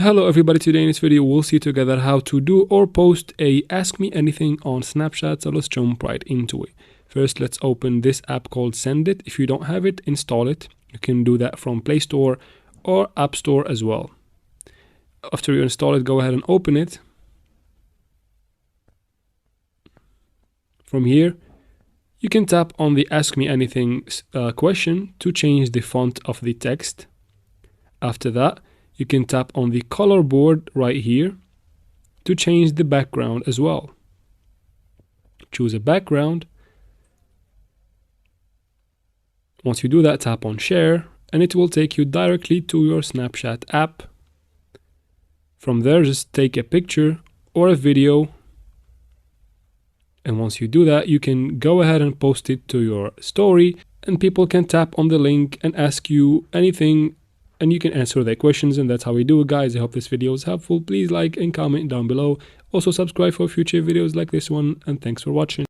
Hello everybody, today in this video we'll see together how to do or post a Ask Me Anything on Snapchat, so let's jump right into it. First, let's open this app called Sendit. If you don't have it, install it. You can do that from Play Store or App Store as well. After you install it, go ahead and open it. From here, you can tap on the Ask Me Anything question to change the font of the text. After that, you can tap on the color board right here to change the background as well. Choose a background. Once you do that, tap on share and it will take you directly to your Snapchat app. From there, just take a picture or a video. And once you do that, you can go ahead and post it to your story and people can tap on the link and ask you anything and you can answer their questions, and that's how we do it, guys. I hope this video was helpful. Please like and comment down below. Also subscribe for future videos like this one, and thanks for watching.